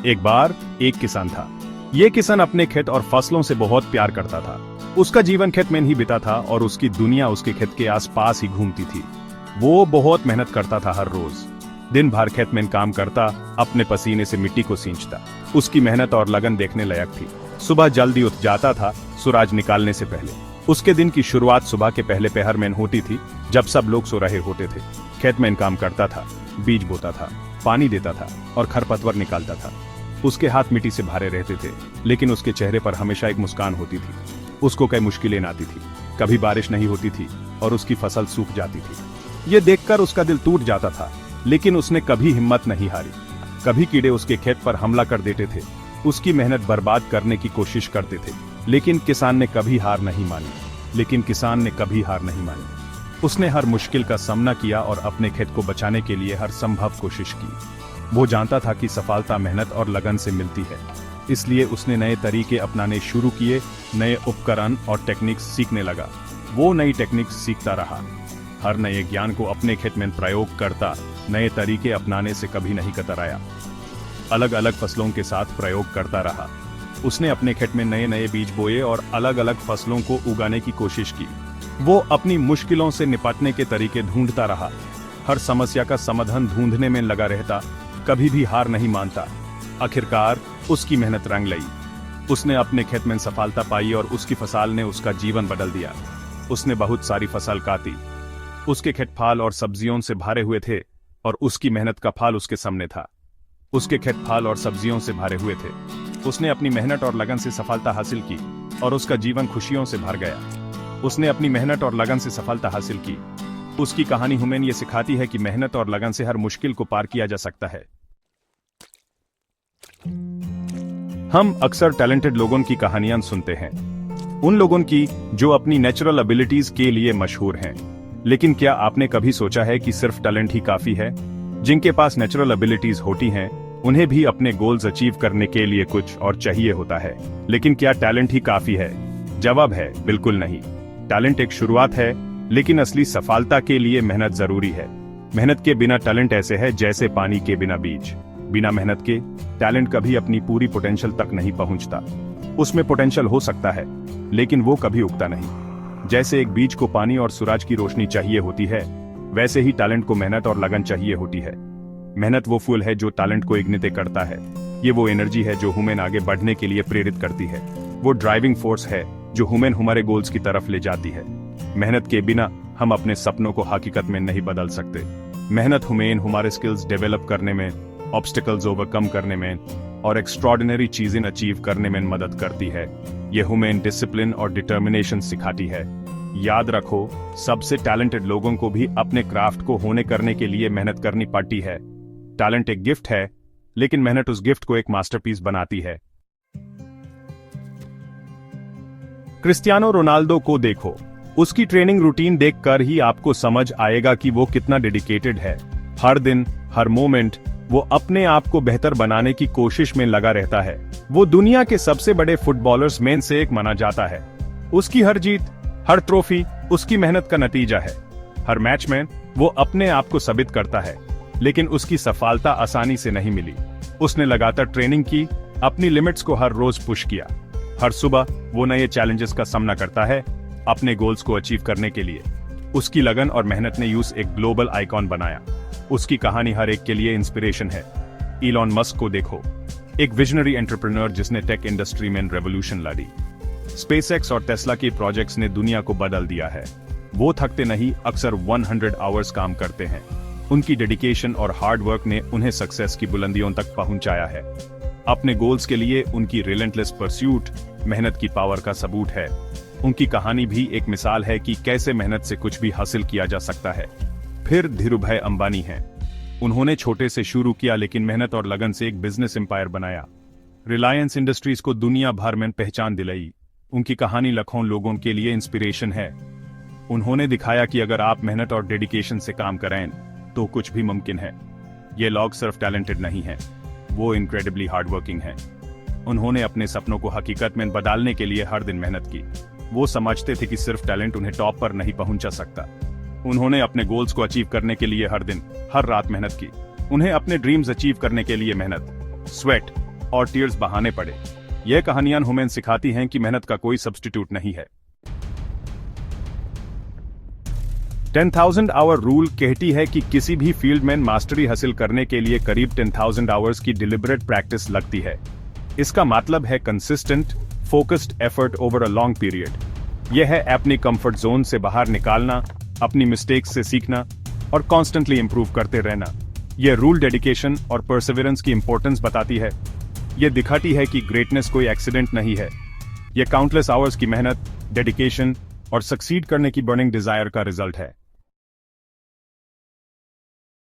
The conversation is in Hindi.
एक बार एक किसान था। ये किसान अपने खेत और फसलों से बहुत प्यार करता था। उसका जीवन खेत में ही बीता था और उसकी दुनिया उसके खेत के आसपास ही घूमती थी। वो बहुत मेहनत करता था, हर रोज दिन भर खेत में काम करता, अपने पसीने से मिट्टी को सींचता। उसकी मेहनत और लगन देखने लायक थी। सुबह जल्दी उठ जाता था, सूरज निकालने से पहले। उसके दिन की शुरुआत सुबह के पहले पहर में होती थी, जब सब लोग सो रहे होते थे। खेत में काम करता था, बीज बोता था, पानी देता था और खरपतवार निकालता था। उसके हाथ मिट्टी से भरे रहते थे, लेकिन उसके चेहरे पर हमेशा एक मुस्कान होती थी। उसको कई मुश्किलें आती थी, कभी बारिश नहीं होती थी और उसकी फसल सूख जाती थी। ये देखकर उसका दिल टूट जाता था, लेकिन उसने कभी हिम्मत नहीं हारी। कभी कीड़े उसके खेत पर हमला कर देते थे, उसकी मेहनत बर्बाद करने की कोशिश करते थे, लेकिन किसान ने कभी हार नहीं मानी। उसने हर मुश्किल का सामना किया और अपने खेत को बचाने के लिए हर संभव कोशिश की। वो जानता था कि सफलता मेहनत और लगन से मिलती है, इसलिए उसने नए तरीके अपनाने शुरू किए, नए उपकरण और टेक्निक्स सीखने लगा। वो नई टेक्निक्स सीखता रहा, हर नए ज्ञान को अपने खेत में प्रयोग करता, नए तरीके अपनाने से कभी नहीं कतराया। अलग अलग फसलों के साथ प्रयोग करता रहा। उसने अपने खेत में नए नए बीज बोए और अलग अलग फसलों को उगाने की कोशिश की। वो अपनी मुश्किलों से निपटने के तरीके ढूंढता रहा, हर समस्या का समाधान ढूंढने में लगा रहता, कभी भी हार नहीं मानता। आखिरकार उसकी मेहनत रंग लाई। उसने अपने खेत में सफलता पाई और उसकी फसल ने उसका जीवन बदल दिया। उसने बहुत सारी फसल काटी। उसके खेत फल और सब्जियों से भरे हुए थे और उसकी मेहनत का फल उसके सामने था। उसके खेत फल और सब्जियों से भरे हुए थे। उसने अपनी मेहनत और लगन से सफलता हासिल की और उसका जीवन खुशियों से भर गया। उसने अपनी मेहनत और लगन से सफलता हासिल की। उसकी कहानी हमें ये सिखाती है कि मेहनत और लगन से हर मुश्किल को पार किया जा सकता है। हम अक्सर टैलेंटेड लोगों की कहानियां सुनते हैं, उन लोगों की जो अपनी नेचुरल एबिलिटीज के लिए मशहूर हैं। लेकिन क्या आपने कभी सोचा है कि सिर्फ टैलेंट ही काफी है? जिनके पास नेचुरल एबिलिटीज होती हैं, उन्हें भी अपने गोल्स अचीव करने के लिए कुछ और चाहिए होता है। लेकिन क्या टैलेंट ही काफी है? जवाब है बिल्कुल नहीं। टैलेंट एक शुरुआत है, लेकिन असली सफलता के लिए मेहनत जरूरी है। मेहनत के बिना टैलेंट ऐसे है जैसे पानी के बिना बीज। बिना मेहनत के टैलेंट कभी अपनी पूरी पोटेंशियल तक नहीं पहुंचता। उसमें पोटेंशियल हो सकता है, लेकिन वो कभी उगता नहीं। जैसे एक बीज को पानी और सूरज की रोशनी चाहिए होती है, वैसे ही टैलेंट को मेहनत और लगन चाहिए होती है। मेहनत वो फूल है जो टैलेंट को इग्निट करता है। ये वो एनर्जी है जो ह्यूमन आगे बढ़ने के लिए प्रेरित करती है। वो ड्राइविंग फोर्स है जो ह्यूमन हमारे गोल्स की तरफ ले जाती है। मेहनत के बिना हम अपने सपनों को हकीकत में नहीं बदल सकते। मेहनत ह्यूमन हमारे स्किल्स डेवलप करने में, ऑब्स्टिकल्स ओवरकम करने में और एक्स्ट्रॉर्डिनरी चीजें अचीव करने में मदद करती है। ये ह्यूमन डिसिप्लिन और डिटर्मिनेशन सिखाती है। याद रखो, सबसे टैलेंटेड लोगों को भी अपने क्राफ्ट को होने करने के लिए मेहनत करनी पड़ती है। टैलेंट एक गिफ्ट है, लेकिन मेहनत उस गिफ्ट को एक मास्टरपीस बनाती है। क्रिस्टियानो रोनाल्डो को देखो, उसकी ट्रेनिंग रूटीन देखकर ही आपको समझ आएगा कि वो कितना डेडिकेटेड है। हर दिन, हर मोमेंट वो अपने आप को बेहतर बनाने की कोशिश में लगा रहता है। वो दुनिया के सबसे बड़े फुटबॉलर्स में से एक माना जाता है। उसकी हर जीत, हर ट्रॉफी उसकी मेहनत का नतीजा है। हर मैच में वो अपने आप को साबित करता है, लेकिन उसकी सफलता आसानी से नहीं मिली। उसने लगातार ट्रेनिंग की, अपनी लिमिट्स को हर रोज पुश किया। हर सुबह वो नए चैलेंजेस का सामना करता है अपने गोल्स को अचीव करने के लिए। उसकी लगन और मेहनत ने उसे एक ग्लोबल आइकॉन बनाया। उसकी कहानी हर एक के लिए इंस्पिरेशन है। इलॉन मस्क को देखो, एक विजनरी एंटरप्रेन्योर जिसने टेक इंडस्ट्री में रेवोल्यूशन ला दी। स्पेसएक्स और टेस्ला के प्रोजेक्ट्स ने दुनिया को बदल दिया है। वो थकते नहीं, अक्सर 100 आवर्स काम करते हैं। उनकी डेडिकेशन और हार्ड वर्क ने उन्हें सक्सेस की बुलंदियों तक पहुंचाया है। अपने गोल्स के लिए उनकी रिलेंटलेस परस्यूट मेहनत की पावर का सबूत है। उनकी कहानी भी एक मिसाल है कि कैसे मेहनत से कुछ भी हासिल किया जा सकता है। फिर धीरूभाई अंबानी हैं। उन्होंने छोटे से शुरू किया, लेकिन मेहनत और लगन से एक बिजनेस एम्पायर बनाया। रिलायंस इंडस्ट्रीज को दुनिया भर में पहचान दिलाई। उनकी कहानी लाखों लोगों के लिए इंस्पिरेशन है। उन्होंने दिखाया कि अगर आप मेहनत और डेडिकेशन से काम करें तो कुछ भी मुमकिन है। ये लोग सिर्फ टैलेंटेड नहीं हैं, वो इनक्रेडिबली हार्डवर्किंग हैं। उन्होंने अपने सपनों को हकीकत में बदलने के लिए हर दिन मेहनत की। वो समझते थे कि सिर्फ टैलेंट उन्हें टॉप पर नहीं पहुंचा सकता। उन्होंने अपने गोल्स को अचीव करने के लिए हर दिन, हर रात मेहनत की। उन्हें अपने ड्रीम्स अचीव करने के लिए मेहनत, स्वेट और टीयर्स बहाने पड़े। यह कहानियां हमें सिखाती हैं कि मेहनत का कोई सब्स्टिट्यूट नहीं है। 10,000 आवर रूल कहती है कि किसी भी फील्ड में मास्टरी हासिल करने के लिए करीब 10,000 आवर्स की डिलिबरेट प्रैक्टिस लगती है। इसका मतलब है consistent, focused effort over a long period. यह है अपनी कंफर्ट जोन से बाहर निकालना, अपनी मिस्टेक्स से सीखना और कॉन्स्टेंटली इंप्रूव करते रहना। यह रूल डेडिकेशन और परसिवरेंस की इंपॉर्टेंस बताती है। यह दिखाती है कि ग्रेटनेस कोई एक्सीडेंट नहीं है। यह काउंटलेस आवर्स की मेहनत, डेडिकेशन और सक्सीड करने की बर्निंग डिजायर का रिजल्ट है।